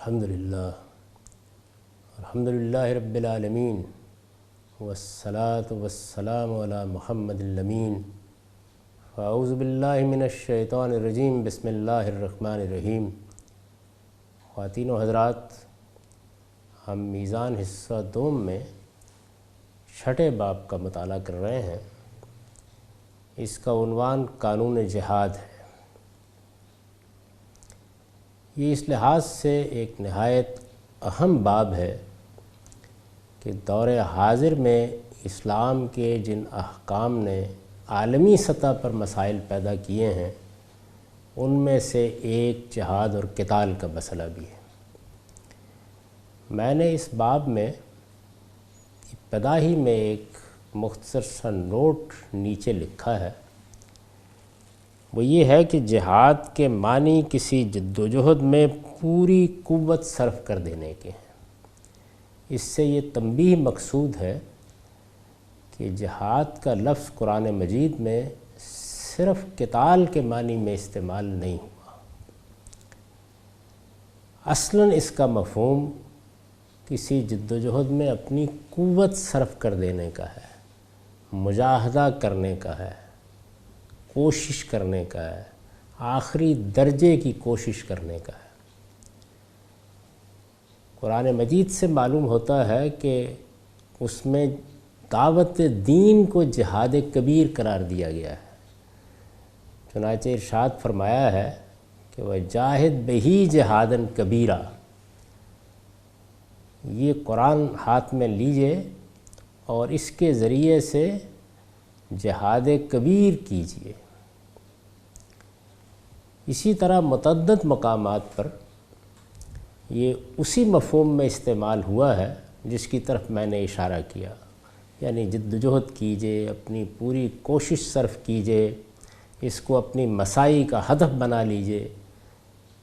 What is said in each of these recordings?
الحمدللہ رب العالمین والصلاة والسلام علی محمد الامین فاعوذ باللہ من الشیطان الرجیم بسم اللہ الرحمن الرحیم۔ خواتین و حضرات، ہم میزان حصہ دوم میں چھٹے باب کا مطالعہ کر رہے ہیں۔ اس کا عنوان قانون جہاد ہے۔ یہ اس لحاظ سے ایک نہایت اہم باب ہے کہ دور حاضر میں اسلام کے جن احکام نے عالمی سطح پر مسائل پیدا کیے ہیں ان میں سے ایک جہاد اور قتال کا مسئلہ بھی ہے۔ میں نے اس باب میں ابتدا ہی میں ایک مختصر سا نوٹ نیچے لکھا ہے، وہ یہ ہے کہ جہاد کے معنی کسی جدوجہد میں پوری قوت صرف کر دینے کے ہیں۔ اس سے یہ تنبیہ مقصود ہے کہ جہاد کا لفظ قرآن مجید میں صرف قتال کے معنی میں استعمال نہیں ہوا۔ اصلاً اس کا مفہوم کسی جدوجہد میں اپنی قوت صرف کر دینے کا ہے، مجاہدہ کرنے کا ہے، کوشش کرنے کا ہے، آخری درجے کی کوشش کرنے کا ہے۔ قرآن مجید سے معلوم ہوتا ہے کہ اس میں دعوت دین کو جہاد کبیر قرار دیا گیا ہے۔ چنانچہ ارشاد فرمایا ہے کہ وَجَاهِدْ بِهِ جِهَادًا كَبِيرًا۔ یہ قرآن ہاتھ میں لیجئے اور اس کے ذریعے سے جہاد کبیر کیجئے۔ اسی طرح متعدد مقامات پر یہ اسی مفہوم میں استعمال ہوا ہے جس کی طرف میں نے اشارہ کیا، یعنی جدوجہد کیجئے، اپنی پوری کوشش صرف کیجئے، اس کو اپنی مساعی کا ہدف بنا لیجئے۔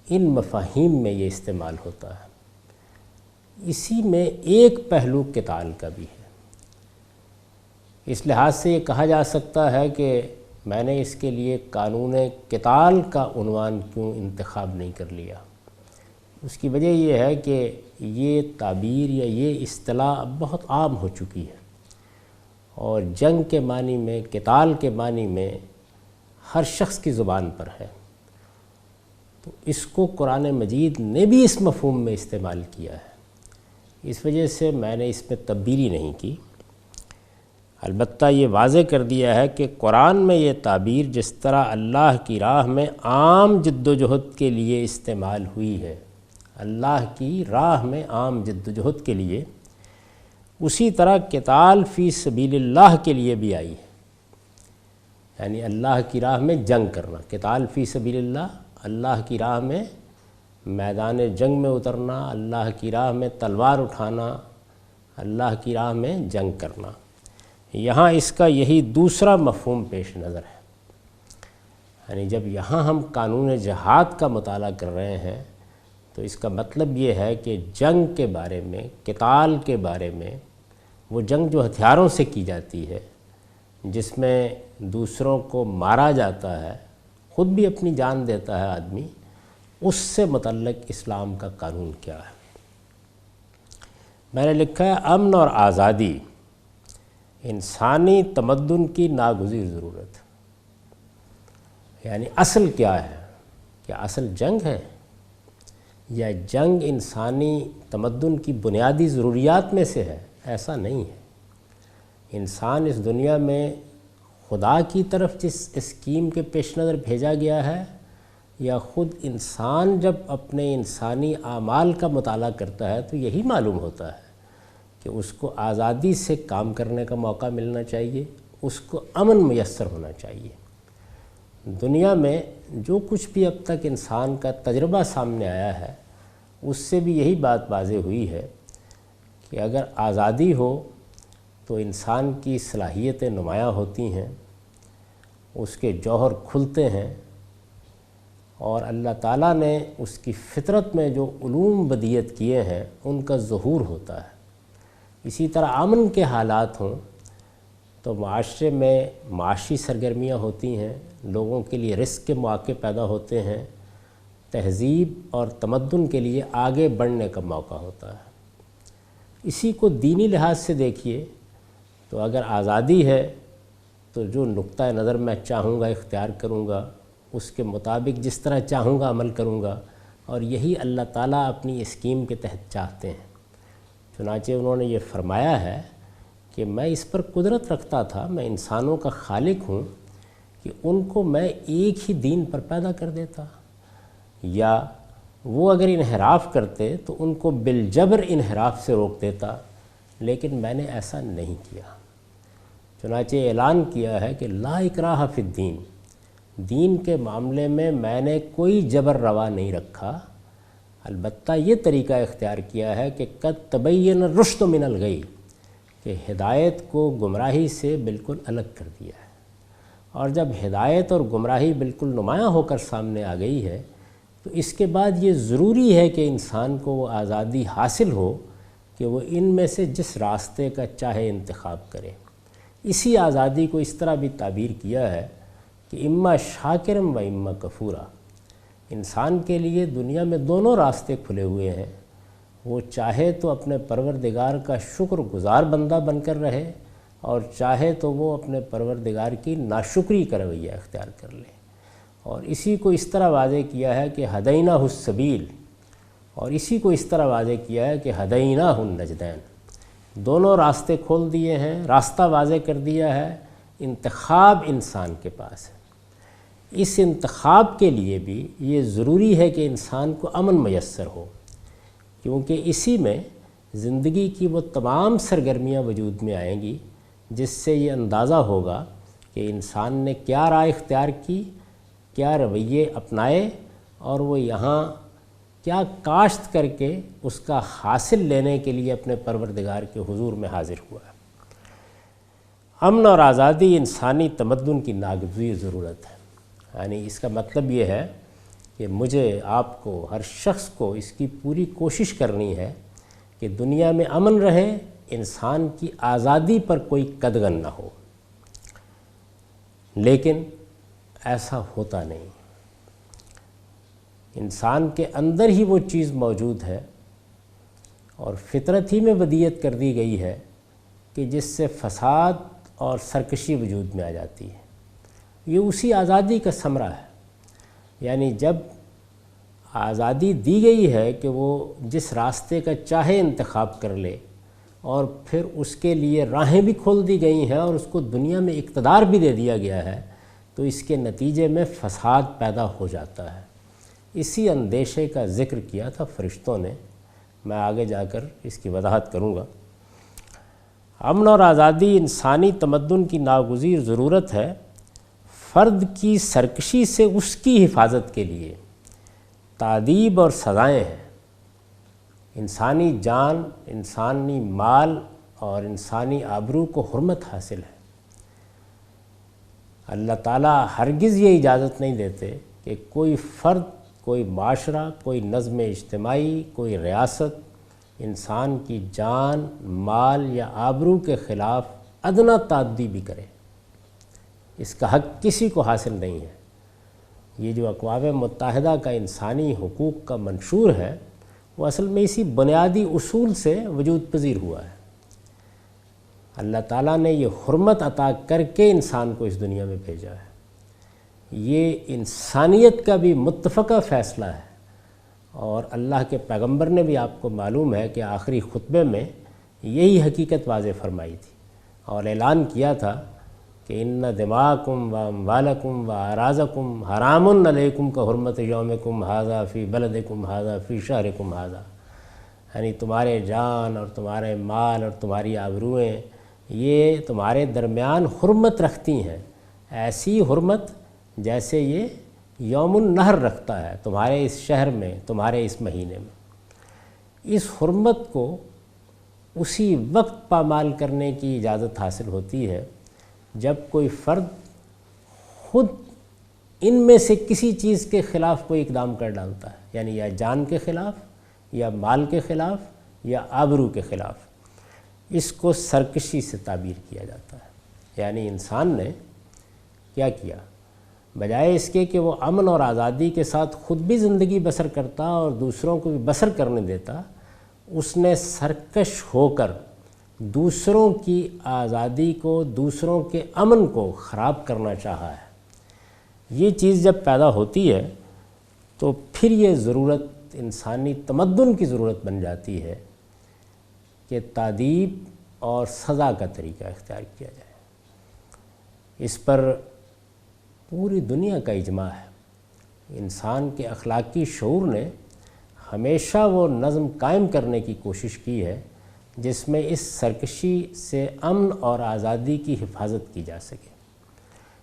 ان مفاہیم میں یہ استعمال ہوتا ہے۔ اسی میں ایک پہلو قتال کا بھی ہے۔ اس لحاظ سے یہ کہا جا سکتا ہے کہ میں نے اس کے لیے قانون قتال کا عنوان کیوں انتخاب نہیں کر لیا۔ اس کی وجہ یہ ہے کہ یہ تعبیر یا یہ اصطلاح اب بہت عام ہو چکی ہے، اور جنگ کے معنی میں، قتال کے معنی میں ہر شخص کی زبان پر ہے، تو اس کو قرآن مجید نے بھی اس مفہوم میں استعمال کیا ہے۔ اس وجہ سے میں نے اس میں تبدیلی نہیں کی۔ البتہ یہ واضح کر دیا ہے کہ قرآن میں یہ تعبیر جس طرح اللہ کی راہ میں عام جدوجہد کے لیے استعمال ہوئی ہے، اللہ کی راہ میں عام جدوجہد کے لیے، اسی طرح قتال فی سبیل اللہ کے لیے بھی آئی ہے، یعنی اللہ کی راہ میں جنگ کرنا۔ قتال فی سبیل اللہ، اللہ کی راہ میں میدان جنگ میں اترنا، اللہ کی راہ میں تلوار اٹھانا، اللہ کی راہ میں جنگ کرنا۔ یہاں اس کا یہی دوسرا مفہوم پیش نظر ہے، یعنی جب یہاں ہم قانون جہاد کا مطالعہ کر رہے ہیں تو اس کا مطلب یہ ہے کہ جنگ کے بارے میں، قتال کے بارے میں، وہ جنگ جو ہتھیاروں سے کی جاتی ہے، جس میں دوسروں کو مارا جاتا ہے، خود بھی اپنی جان دیتا ہے آدمی، اس سے متعلق اسلام کا قانون کیا ہے۔ میں نے لکھا ہے امن اور آزادی انسانی تمدن کی ناگزیر ضرورت۔ یعنی اصل کیا ہے؟ کیا اصل جنگ ہے؟ یا جنگ انسانی تمدن کی بنیادی ضروریات میں سے ہے؟ ایسا نہیں ہے۔ انسان اس دنیا میں خدا کی طرف جس اسکیم کے پیش نظر بھیجا گیا ہے، یا خود انسان جب اپنے انسانی اعمال کا مطالعہ کرتا ہے تو یہی معلوم ہوتا ہے کہ اس کو آزادی سے کام کرنے کا موقع ملنا چاہیے، اس کو امن میسر ہونا چاہیے۔ دنیا میں جو کچھ بھی اب تک انسان کا تجربہ سامنے آیا ہے، اس سے بھی یہی بات واضح ہوئی ہے کہ اگر آزادی ہو تو انسان کی صلاحیتیں نمایاں ہوتی ہیں، اس کے جوہر کھلتے ہیں، اور اللہ تعالیٰ نے اس کی فطرت میں جو علوم بدیت کیے ہیں ان کا ظہور ہوتا ہے۔ اسی طرح امن کے حالات ہوں تو معاشرے میں معاشی سرگرمیاں ہوتی ہیں، لوگوں کے لیے رزق کے مواقع پیدا ہوتے ہیں، تہذیب اور تمدن کے لیے آگے بڑھنے کا موقع ہوتا ہے۔ اسی کو دینی لحاظ سے دیکھیے تو اگر آزادی ہے تو جو نقطہ نظر میں چاہوں گا اختیار کروں گا، اس کے مطابق جس طرح چاہوں گا عمل کروں گا، اور یہی اللہ تعالیٰ اپنی اسکیم کے تحت چاہتے ہیں۔ چنانچہ انہوں نے یہ فرمایا ہے کہ میں اس پر قدرت رکھتا تھا، میں انسانوں کا خالق ہوں کہ ان کو میں ایک ہی دین پر پیدا کر دیتا، یا وہ اگر انحراف کرتے تو ان کو بالجبر انحراف سے روک دیتا، لیکن میں نے ایسا نہیں کیا۔ چنانچہ اعلان کیا ہے کہ لا اکراہ فی الدین، دین کے معاملے میں نے کوئی جبر روا نہیں رکھا، البتہ یہ طریقہ اختیار کیا ہے کہ قد تبین الرشد من الغی، کہ ہدایت کو گمراہی سے بالکل الگ کر دیا ہے۔ اور جب ہدایت اور گمراہی بالکل نمایاں ہو کر سامنے آ گئی ہے تو اس کے بعد یہ ضروری ہے کہ انسان کو وہ آزادی حاصل ہو کہ وہ ان میں سے جس راستے کا چاہے انتخاب کرے۔ اسی آزادی کو اس طرح بھی تعبیر کیا ہے کہ اما شاکرم و اما کفورا، انسان کے لیے دنیا میں دونوں راستے کھلے ہوئے ہیں، وہ چاہے تو اپنے پروردگار کا شکر گزار بندہ بن کر رہے، اور چاہے تو وہ اپنے پروردگار کی ناشکری کا رویہ اختیار کر لے۔ اور اسی کو اس طرح واضح کیا ہے کہ ہدیناہ السبیل، اور اسی کو اس طرح واضح کیا ہے کہ ہدیناہ النجدین، دونوں راستے کھول دیے ہیں، راستہ واضح کر دیا ہے، انتخاب انسان کے پاس ہے۔ اس انتخاب کے لیے بھی یہ ضروری ہے کہ انسان کو امن میسر ہو، کیونکہ اسی میں زندگی کی وہ تمام سرگرمیاں وجود میں آئیں گی جس سے یہ اندازہ ہوگا کہ انسان نے کیا رائے اختیار کی، کیا رویے اپنائے، اور وہ یہاں کیا کاشت کر کے اس کا حاصل لینے کے لیے اپنے پروردگار کے حضور میں حاضر ہوا ہے۔ امن اور آزادی انسانی تمدن کی ناگزیر ضرورت ہے، یعنی اس کا مطلب یہ ہے کہ مجھے، آپ کو، ہر شخص کو اس کی پوری کوشش کرنی ہے کہ دنیا میں امن رہے، انسان کی آزادی پر کوئی قدغن نہ ہو، لیکن ایسا ہوتا نہیں۔ انسان کے اندر ہی وہ چیز موجود ہے اور فطرت ہی میں ودیت کر دی گئی ہے کہ جس سے فساد اور سرکشی وجود میں آ جاتی ہے۔ یہ اسی آزادی کا ثمرہ ہے، یعنی جب آزادی دی گئی ہے کہ وہ جس راستے کا چاہے انتخاب کر لے، اور پھر اس کے لیے راہیں بھی کھول دی گئی ہیں اور اس کو دنیا میں اقتدار بھی دے دیا گیا ہے، تو اس کے نتیجے میں فساد پیدا ہو جاتا ہے۔ اسی اندیشے کا ذکر کیا تھا فرشتوں نے، میں آگے جا کر اس کی وضاحت کروں گا۔ امن اور آزادی انسانی تمدن کی ناگزیر ضرورت ہے، فرد کی سرکشی سے اس کی حفاظت کے لیے تادیب اور سزائیں ہیں۔ انسانی جان، انسانی مال اور انسانی آبرو کو حرمت حاصل ہے۔ اللہ تعالیٰ ہرگز یہ اجازت نہیں دیتے کہ کوئی فرد، کوئی معاشرہ، کوئی نظم اجتماعی، کوئی ریاست انسان کی جان، مال یا آبرو کے خلاف ادنیٰ تعدی بھی کرے۔ اس کا حق کسی کو حاصل نہیں ہے۔ یہ جو اقوام متحدہ کا انسانی حقوق کا منشور ہے، وہ اصل میں اسی بنیادی اصول سے وجود پذیر ہوا ہے۔ اللہ تعالیٰ نے یہ حرمت عطا کر کے انسان کو اس دنیا میں بھیجا ہے۔ یہ انسانیت کا بھی متفقہ فیصلہ ہے، اور اللہ کے پیغمبر نے بھی، آپ کو معلوم ہے کہ آخری خطبے میں یہی حقیقت واضح فرمائی تھی اور اعلان کیا تھا کہ ان دماءکم و اموالکم و اعراضکم حرام علیکم کا حرمت یومکم ھذا فی بلدکم ھذا فی شہرکم ھذا، یعنی تمہارے جان اور تمہارے مال اور تمہاری آبروئیں یہ تمہارے درمیان حرمت رکھتی ہیں، ایسی حرمت جیسے یہ یوم النحر رکھتا ہے تمہارے اس شہر میں، تمہارے اس مہینے میں۔ اس حرمت کو اسی وقت پامال کرنے کی اجازت حاصل ہوتی ہے جب کوئی فرد خود ان میں سے کسی چیز کے خلاف کوئی اقدام کر ڈالتا ہے، یعنی یا جان کے خلاف، یا مال کے خلاف، یا آبرو کے خلاف۔ اس کو سرکشی سے تعبیر کیا جاتا ہے، یعنی انسان نے کیا کیا؟ بجائے اس کے کہ وہ امن اور آزادی کے ساتھ خود بھی زندگی بسر کرتا اور دوسروں کو بھی بسر کرنے دیتا، اس نے سرکش ہو کر دوسروں کی آزادی کو، دوسروں کے امن کو خراب کرنا چاہا ہے۔ یہ چیز جب پیدا ہوتی ہے تو پھر یہ ضرورت، انسانی تمدن کی ضرورت بن جاتی ہے کہ تادیب اور سزا کا طریقہ اختیار کیا جائے۔ اس پر پوری دنیا کا اجماع ہے۔ انسان کے اخلاقی شعور نے ہمیشہ وہ نظم قائم کرنے کی کوشش کی ہے جس میں اس سرکشی سے امن اور آزادی کی حفاظت کی جا سکے۔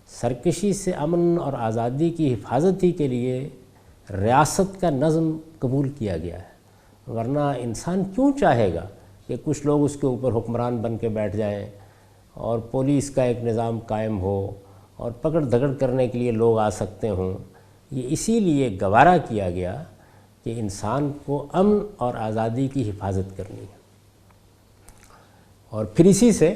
سرکشی سے امن اور آزادی کی حفاظت ہی کے لیے ریاست کا نظم قبول کیا گیا ہے، ورنہ انسان کیوں چاہے گا کہ کچھ لوگ اس کے اوپر حکمران بن کے بیٹھ جائیں اور پولیس کا ایک نظام قائم ہو اور پکڑ دھکڑ کرنے کے لیے لوگ آ سکتے ہوں۔ یہ اسی لیے گوارا کیا گیا کہ انسان کو امن اور آزادی کی حفاظت کرنی ہے، اور پھر اسی سے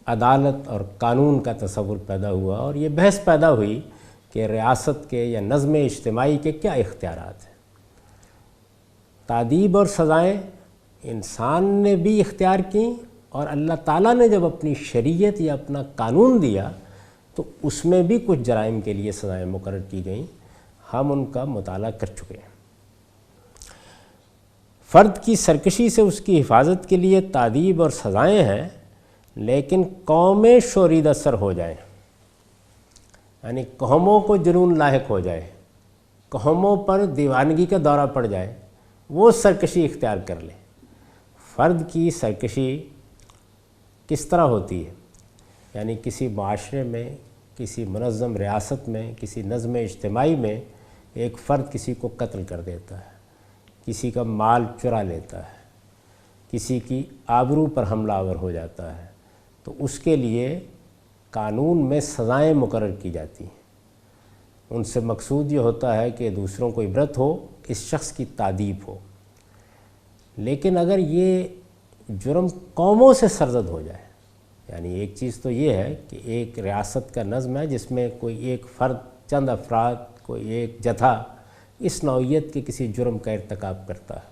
عدالت اور قانون کا تصور پیدا ہوا، اور یہ بحث پیدا ہوئی کہ ریاست کے یا نظم اجتماعی کے کیا اختیارات ہیں۔ تادیب اور سزائیں انسان نے بھی اختیار کیں، اور اللہ تعالیٰ نے جب اپنی شریعت یا اپنا قانون دیا تو اس میں بھی کچھ جرائم کے لیے سزائیں مقرر کی گئیں، ہم ان کا مطالعہ کر چکے ہیں۔ فرد کی سرکشی سے اس کی حفاظت کے لیے تادیب اور سزائیں ہیں، لیکن قومیں شوریدہ سر ہو جائیں، یعنی قوموں کو جنون لاحق ہو جائے، قوموں پر دیوانگی کا دورہ پڑ جائے، وہ سرکشی اختیار کر لے۔ فرد کی سرکشی کس طرح ہوتی ہے؟ یعنی کسی معاشرے میں، کسی منظم ریاست میں، کسی نظم اجتماعی میں ایک فرد کسی کو قتل کر دیتا ہے، کسی کا مال چرا لیتا ہے، کسی کی آبرو پر حملہ آور ہو جاتا ہے، تو اس کے لیے قانون میں سزائیں مقرر کی جاتی ہیں۔ ان سے مقصود یہ ہوتا ہے کہ دوسروں کو عبرت ہو، اس شخص کی تادیب ہو۔ لیکن اگر یہ جرم قوموں سے سرزد ہو جائے، یعنی ایک چیز تو یہ ہے کہ ایک ریاست کا نظم ہے جس میں کوئی ایک فرد، چند افراد، کوئی ایک جتھا اس نوعیت کے کسی جرم کا ارتکاب کرتا ہے،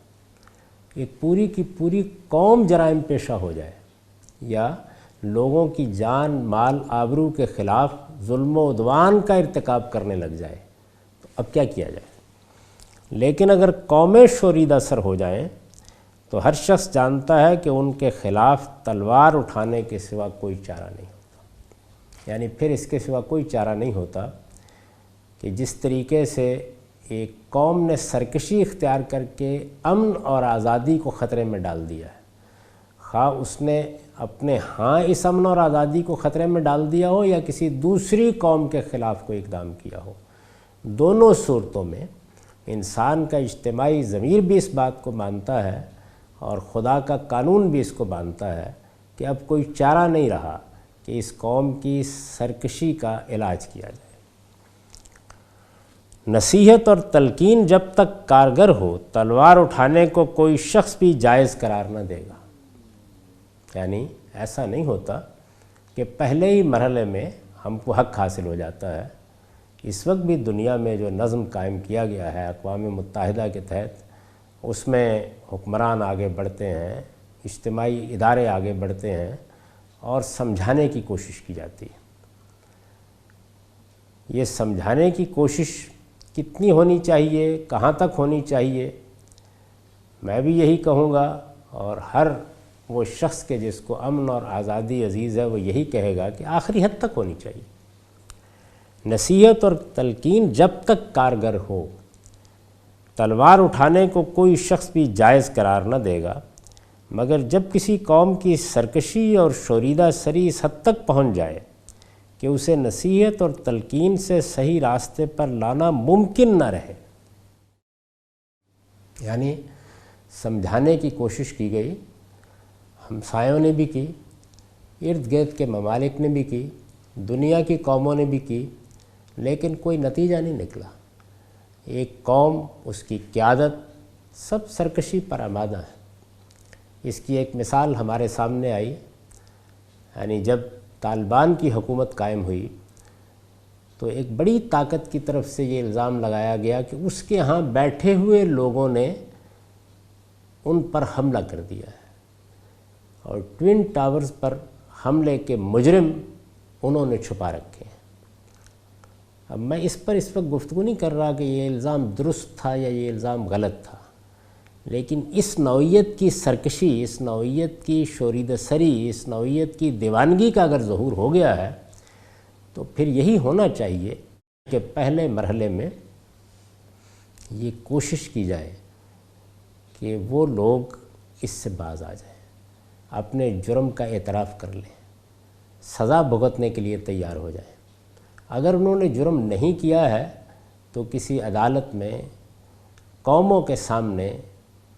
ایک پوری کی پوری قوم جرائم پیشہ ہو جائے، یا لوگوں کی جان، مال، آبرو کے خلاف ظلم و عدوان کا ارتکاب کرنے لگ جائے، تو اب کیا کیا جائے؟ لیکن اگر قومیں شوریدہ سر ہو جائیں تو ہر شخص جانتا ہے کہ ان کے خلاف تلوار اٹھانے کے سوا کوئی چارہ نہیں ہوتا، یعنی پھر اس کے سوا کوئی چارہ نہیں ہوتا کہ جس طریقے سے ایک قوم نے سرکشی اختیار کر کے امن اور آزادی کو خطرے میں ڈال دیا ہے، خواہ اس نے اپنے ہاں اس امن اور آزادی کو خطرے میں ڈال دیا ہو یا کسی دوسری قوم کے خلاف کوئی اقدام کیا ہو، دونوں صورتوں میں انسان کا اجتماعی ضمیر بھی اس بات کو مانتا ہے اور خدا کا قانون بھی اس کو مانتا ہے کہ اب کوئی چارہ نہیں رہا کہ اس قوم کی سرکشی کا علاج کیا جائے۔ نصیحت اور تلقین جب تک کارگر ہو، تلوار اٹھانے کو کوئی شخص بھی جائز قرار نہ دے گا۔ یعنی ایسا نہیں ہوتا کہ پہلے ہی مرحلے میں ہم کو حق حاصل ہو جاتا ہے۔ اس وقت بھی دنیا میں جو نظم قائم کیا گیا ہے اقوام متحدہ کے تحت، اس میں حکمران آگے بڑھتے ہیں، اجتماعی ادارے آگے بڑھتے ہیں اور سمجھانے کی کوشش کی جاتی ہے۔ یہ سمجھانے کی کوشش کتنی ہونی چاہیے، کہاں تک ہونی چاہیے، میں بھی یہی کہوں گا، اور ہر وہ شخص کے جس کو امن اور آزادی عزیز ہے وہ یہی کہے گا کہ آخری حد تک ہونی چاہیے۔ نصیحت اور تلقین جب تک کارگر ہو، تلوار اٹھانے کو کوئی شخص بھی جائز قرار نہ دے گا، مگر جب کسی قوم کی سرکشی اور شوریدہ سری اس حد تک پہنچ جائے کہ اسے نصیحت اور تلقین سے صحیح راستے پر لانا ممکن نہ رہے، یعنی سمجھانے کی کوشش کی گئی، ہمسایوں نے بھی کی، ارد گرد کے ممالک نے بھی کی، دنیا کی قوموں نے بھی کی، لیکن کوئی نتیجہ نہیں نکلا۔ ایک قوم، اس کی قیادت، سب سرکشی پر آمادہ ہے۔ اس کی ایک مثال ہمارے سامنے آئی، یعنی جب طالبان کی حکومت قائم ہوئی تو ایک بڑی طاقت کی طرف سے یہ الزام لگایا گیا کہ اس کے ہاں بیٹھے ہوئے لوگوں نے ان پر حملہ کر دیا ہے، اور ٹوین ٹاورز پر حملے کے مجرم انہوں نے چھپا رکھے ہیں۔ اب میں اس پر اس وقت گفتگو نہیں کر رہا کہ یہ الزام درست تھا یا یہ الزام غلط تھا، لیکن اس نوعیت کی سرکشی، اس نوعیت کی شورید سری، اس نوعیت کی دیوانگی کا اگر ظہور ہو گیا ہے تو پھر یہی ہونا چاہیے کہ پہلے مرحلے میں یہ کوشش کی جائے کہ وہ لوگ اس سے باز آ جائیں، اپنے جرم کا اعتراف کر لیں، سزا بھگتنے کے لیے تیار ہو جائیں۔ اگر انہوں نے جرم نہیں کیا ہے تو کسی عدالت میں قوموں کے سامنے،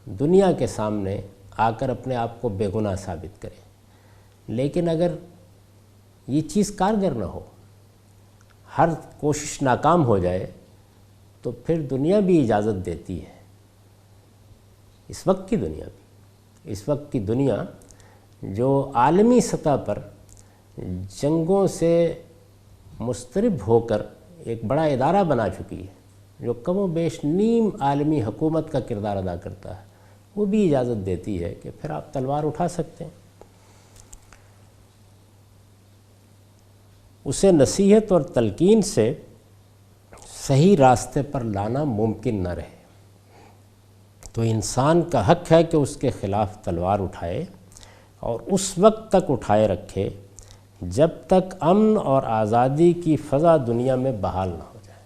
دنیا کے سامنے آ کر اپنے آپ کو بے گناہ ثابت کریں۔ لیکن اگر یہ چیز کارگر نہ ہو، ہر کوشش ناکام ہو جائے، تو پھر دنیا بھی اجازت دیتی ہے، اس وقت کی دنیا بھی، اس وقت کی دنیا جو عالمی سطح پر جنگوں سے مضطرب ہو کر ایک بڑا ادارہ بنا چکی ہے، جو کم و بیش نیم عالمی حکومت کا کردار ادا کرتا ہے، وہ بھی اجازت دیتی ہے کہ پھر آپ تلوار اٹھا سکتے ہیں۔ اسے نصیحت اور تلقین سے صحیح راستے پر لانا ممکن نہ رہے تو انسان کا حق ہے کہ اس کے خلاف تلوار اٹھائے، اور اس وقت تک اٹھائے رکھے جب تک امن اور آزادی کی فضا دنیا میں بحال نہ ہو جائے۔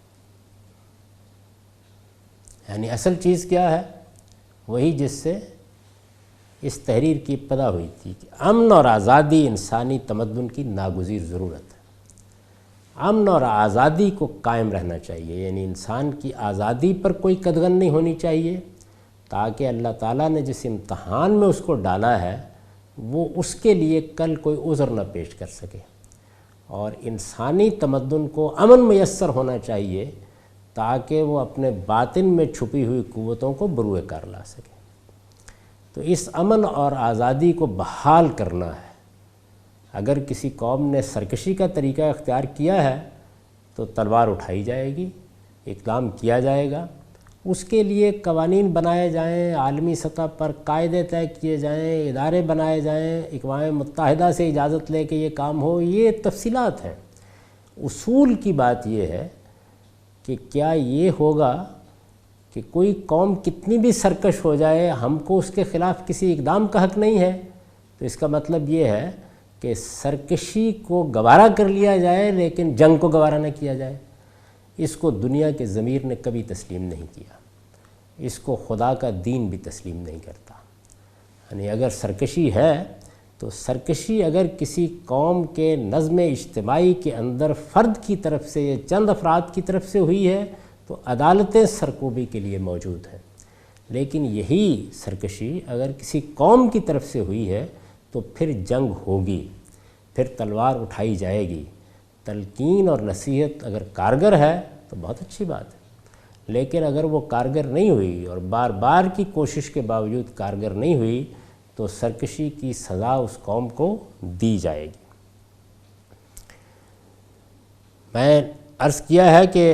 یعنی اصل چیز کیا ہے؟ وہی جس سے اس تحریر کی ابتدا ہوئی تھی کہ امن اور آزادی انسانی تمدن کی ناگزیر ضرورت ہے۔ امن اور آزادی کو قائم رہنا چاہیے، یعنی انسان کی آزادی پر کوئی قدغن نہیں ہونی چاہیے، تاکہ اللہ تعالیٰ نے جس امتحان میں اس کو ڈالا ہے وہ اس کے لیے کل کوئی عذر نہ پیش کر سکے۔ اور انسانی تمدن کو امن میسر ہونا چاہیے تاکہ وہ اپنے باطن میں چھپی ہوئی قوتوں کو بروئے کار لا سکے۔ تو اس امن اور آزادی کو بحال کرنا ہے۔ اگر کسی قوم نے سرکشی کا طریقہ اختیار کیا ہے تو تلوار اٹھائی جائے گی، اقدام کیا جائے گا، اس کے لیے قوانین بنائے جائیں، عالمی سطح پر قاعدے طے کیے جائیں، ادارے بنائے جائیں، اقوام متحدہ سے اجازت لے کے یہ کام ہو، یہ تفصیلات ہیں۔ اصول کی بات یہ ہے کہ کیا یہ ہوگا کہ کوئی قوم کتنی بھی سرکش ہو جائے، ہم کو اس کے خلاف کسی اقدام کا حق نہیں ہے؟ تو اس کا مطلب یہ ہے کہ سرکشی کو گوارا کر لیا جائے لیکن جنگ کو گوارا نہ کیا جائے۔ اس کو دنیا کے ضمیر نے کبھی تسلیم نہیں کیا، اس کو خدا کا دین بھی تسلیم نہیں کرتا۔ یعنی اگر سرکشی ہے تو سرکشی اگر کسی قوم کے نظم اجتماعی کے اندر فرد کی طرف سے یا چند افراد کی طرف سے ہوئی ہے تو عدالتیں سرکوبی کے لیے موجود ہیں، لیکن یہی سرکشی اگر کسی قوم کی طرف سے ہوئی ہے تو پھر جنگ ہوگی، پھر تلوار اٹھائی جائے گی۔ تلقین اور نصیحت اگر کارگر ہے تو بہت اچھی بات ہے، لیکن اگر وہ کارگر نہیں ہوئی اور بار بار کی کوشش کے باوجود کارگر نہیں ہوئی تو سرکشی کی سزا اس قوم کو دی جائے گی۔ میں عرض کیا ہے کہ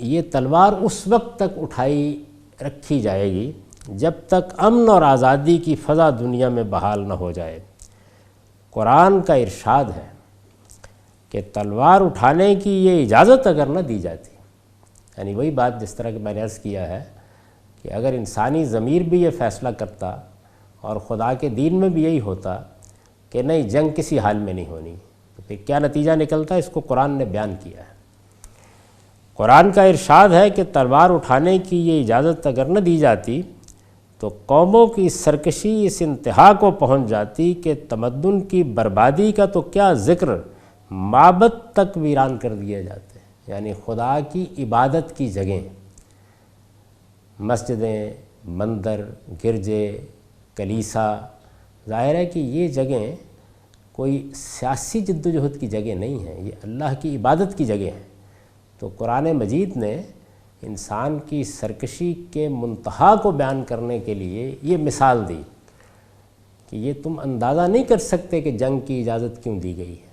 یہ تلوار اس وقت تک اٹھائی رکھی جائے گی جب تک امن اور آزادی کی فضا دنیا میں بحال نہ ہو جائے۔ قرآن کا ارشاد ہے کہ تلوار اٹھانے کی یہ اجازت اگر نہ دی جاتی، یعنی وہی بات جس طرح کہ میں نے عرض کیا ہے کہ اگر انسانی ضمیر بھی یہ فیصلہ کرتا اور خدا کے دین میں بھی یہی ہوتا کہ نہیں جنگ کسی حال میں نہیں ہونی، تو پھر کیا نتیجہ نکلتا ہے؟ اس کو قرآن نے بیان کیا ہے۔ قرآن کا ارشاد ہے کہ تلوار اٹھانے کی یہ اجازت اگر نہ دی جاتی تو قوموں کی سرکشی اس انتہا کو پہنچ جاتی کہ تمدن کی بربادی کا تو کیا ذکر، معبد تک ویران کر دیے جاتے ہیں، یعنی خدا کی عبادت کی جگہیں، مسجدیں، مندر، گرجے، کلیسا، ظاہر ہے کہ یہ جگہیں کوئی سیاسی جد و جہد کی جگہ نہیں ہیں، یہ اللہ کی عبادت کی جگہ ہیں۔ تو قرآن مجید نے انسان کی سرکشی کے منتہا کو بیان کرنے کے لیے یہ مثال دی کہ یہ تم اندازہ نہیں کر سکتے کہ جنگ کی اجازت کیوں دی گئی ہے۔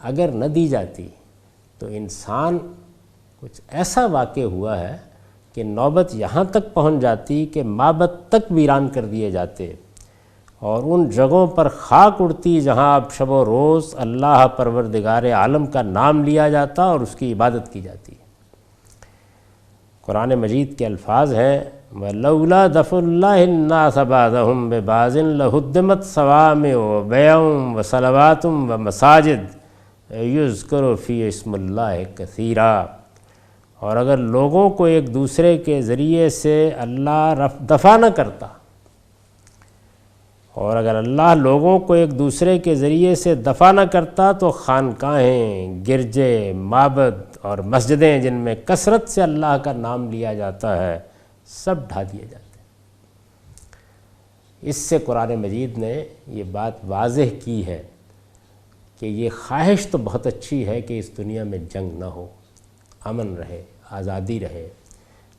اگر نہ دی جاتی تو تو انسان کچھ ایسا واقع ہوا ہے کہ نوبت یہاں تک پہنچ جاتی کہ معبد تک ویران کر دیے جاتے اور ان جگہوں پر خاک اڑتی جہاں اب شب و روز اللہ پروردگار عالم کا نام لیا جاتا اور اس کی عبادت کی جاتی. قرآن مجید کے الفاظ ہیں وَلَوْلَا دَفْعُ اللَّهِ النَّاسَ بَعْضَهُمْ بِبَعْضٍ لَهُدِّمَتْ صَوَامِعُ وَبِيَعٌ وَصَلَوَاتٌ وَمَسَاجِدُ يُذْكَرُ فِيهَا اسْمُ اللَّهِ كَثِيرًا. اور اگر لوگوں کو ایک دوسرے کے ذریعے سے اللہ دفع نہ کرتا، اور اگر اللہ لوگوں کو ایک دوسرے کے ذریعے سے دفع نہ کرتا تو خانقاہیں، گرجے، معبد اور مسجدیں جن میں کثرت سے اللہ کا نام لیا جاتا ہے سب ڈھا دیے جاتے. اس سے قرآن مجید نے یہ بات واضح کی ہے کہ یہ خواہش تو بہت اچھی ہے کہ اس دنیا میں جنگ نہ ہو، امن رہے، آزادی رہے،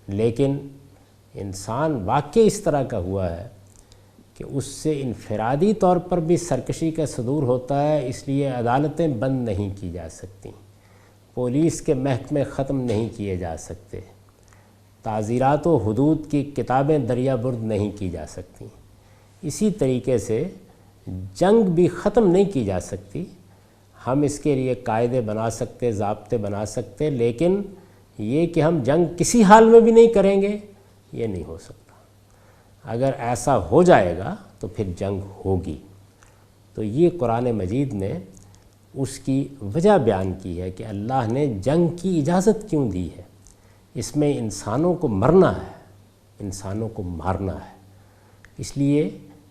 لیکن انسان واقعی اس طرح کا ہوا ہے کہ اس سے انفرادی طور پر بھی سرکشی کا صدور ہوتا ہے. اس لیے عدالتیں بند نہیں کی جا سکتی، پولیس کے محکمے ختم نہیں کیے جا سکتے، تعزیرات و حدود کی کتابیں دریا برد نہیں کی جا سکتی. اسی طریقے سے جنگ بھی ختم نہیں کی جا سکتی. ہم اس کے لیے قاعدے بنا سکتے، ضابطے بنا سکتے، لیکن یہ کہ ہم جنگ کسی حال میں بھی نہیں کریں گے یہ نہیں ہو سکتا. اگر ایسا ہو جائے گا تو پھر جنگ ہوگی. تو یہ قرآن مجید نے اس کی وجہ بیان کی ہے کہ اللہ نے جنگ کی اجازت کیوں دی ہے. اس میں انسانوں کو مرنا ہے، انسانوں کو مارنا ہے. اس لیے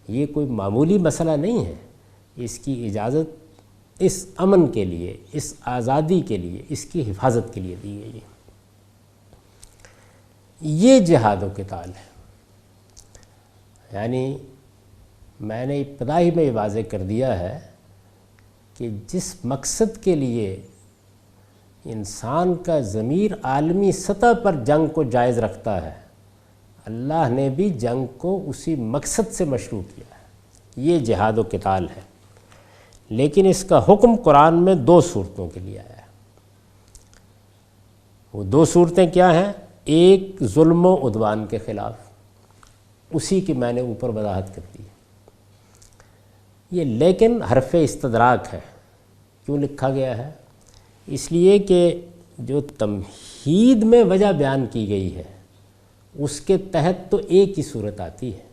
یہ کوئی معمولی مسئلہ نہیں ہے. اس کی اجازت اس امن کے لیے، اس آزادی کے لیے، اس کی حفاظت کے لیے دی گئی ہے. یہ جہاد و قتال ہے. یعنی میں نے ابتدا ہی میں یہ واضح کر دیا ہے کہ جس مقصد کے لیے انسان کا ضمیر عالمی سطح پر جنگ کو جائز رکھتا ہے، اللہ نے بھی جنگ کو اسی مقصد سے مشروع کیا ہے. یہ جہاد و قتال ہے. لیکن اس کا حکم قرآن میں 2 صورتوں کے لیے آیا ہے. وہ 2 صورتیں کیا ہیں؟ ایک ظلم و عدوان کے خلاف، اسی کی میں نے اوپر وضاحت کر دی. یہ لیکن حرف استدراک ہے. کیوں لکھا گیا ہے؟ اس لیے کہ جو تمہید میں وجہ بیان کی گئی ہے اس کے تحت تو ایک ہی صورت آتی ہے،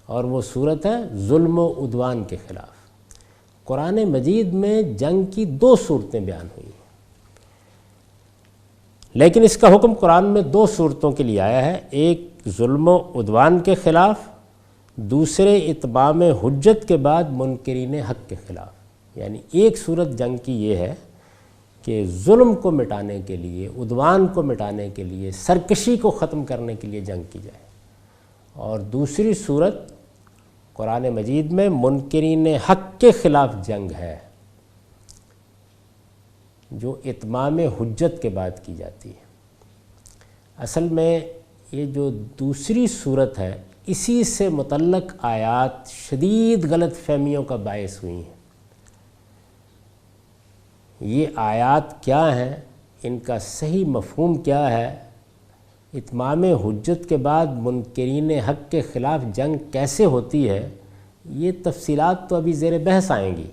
اور وہ صورت ہے ظلم و عدوان کے خلاف. قرآن مجید میں جنگ کی 2 صورتیں بیان ہوئی ہیں، لیکن اس کا حکم قرآن میں 2 صورتوں کے لیے آیا ہے. ایک ظلم و عدوان کے خلاف، دوسرے اتمام حجت کے بعد منکرین حق کے خلاف. یعنی ایک صورت جنگ کی یہ ہے کہ ظلم کو مٹانے کے لیے، عدوان کو مٹانے کے لیے، سرکشی کو ختم کرنے کے لیے جنگ کی جائے، اور دوسری صورت قرآن مجید میں منکرین حق کے خلاف جنگ ہے جو اتمام حجت کے بعد کی جاتی ہے. اصل میں یہ جو دوسری صورت ہے اسی سے متعلق آیات شدید غلط فہمیوں کا باعث ہوئی ہیں. یہ آیات کیا ہیں، ان کا صحیح مفہوم کیا ہے، اتمام حجت کے بعد منکرین حق کے خلاف جنگ کیسے ہوتی ہے، یہ تفصیلات تو ابھی زیر بحث آئیں گی.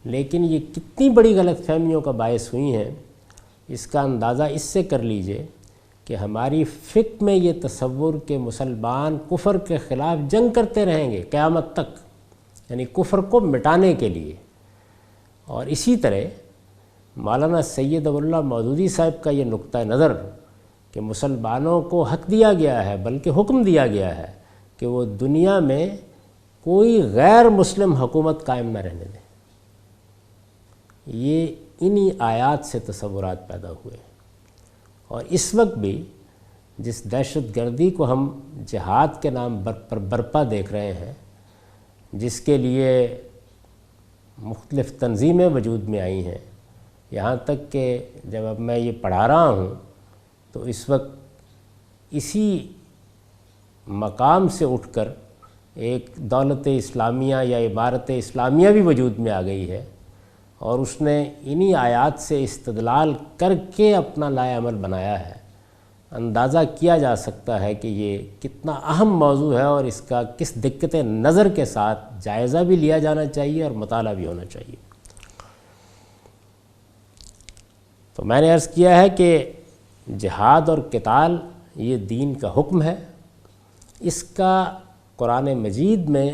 لیکن یہ کتنی بڑی غلط فہمیوں کا باعث ہوئی ہیں اس کا اندازہ اس سے کر لیجئے کہ ہماری فکر میں یہ تصور کہ مسلمان کفر کے خلاف جنگ کرتے رہیں گے قیامت تک، یعنی کفر کو مٹانے کے لیے. اور اسی طرح مولانا سید ابواللہ مودودی صاحب کا یہ نقطہ نظر کہ مسلمانوں کو حق دیا گیا ہے، بلکہ حکم دیا گیا ہے کہ وہ دنیا میں کوئی غیر مسلم حکومت قائم نہ رہنے دیں. یہ انہی آیات سے تصورات پیدا ہوئے. اور اس وقت بھی جس دہشت گردی کو ہم جہاد کے نام پر برپا دیکھ رہے ہیں، جس کے لیے مختلف تنظیمیں وجود میں آئی ہیں، یہاں تک کہ جب اب میں یہ پڑھا رہا ہوں تو اس وقت اسی مقام سے اٹھ کر ایک دولت اسلامیہ یا عمارت اسلامیہ بھی وجود میں آ گئی ہے، اور اس نے انہی آیات سے استدلال کر کے اپنا لائے عمل بنایا ہے، اندازہ کیا جا سکتا ہے کہ یہ کتنا اہم موضوع ہے اور اس کا کس دقت نظر کے ساتھ جائزہ بھی لیا جانا چاہیے اور مطالعہ بھی ہونا چاہیے۔ تو میں نے عرض کیا ہے کہ جہاد اور قتال یہ دین کا حکم ہے، اس کا قرآن مجید میں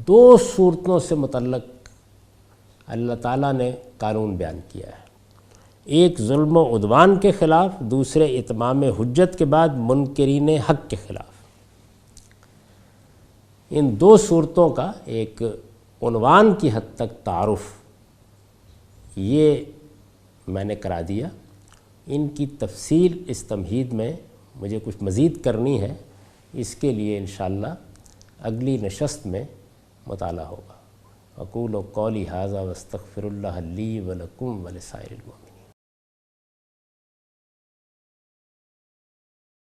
2 صورتوں سے متعلق اللہ تعالیٰ نے قانون بیان کیا ہے، ایک ظلم و عدوان کے خلاف، دوسرے اتمام حجت کے بعد منکرین حق کے خلاف۔ ان 2 صورتوں کا ایک عنوان کی حد تک تعارف یہ میں نے کرا دیا۔ ان کی تفصیل اس تمہید میں مجھے کچھ مزید کرنی ہے، اس کے لیے انشاءاللہ اگلی نشست میں مطالعہ ہوگا۔ اقول قولی ھذا واستغفر اللہ لی ولکم ولسائر المؤمنین۔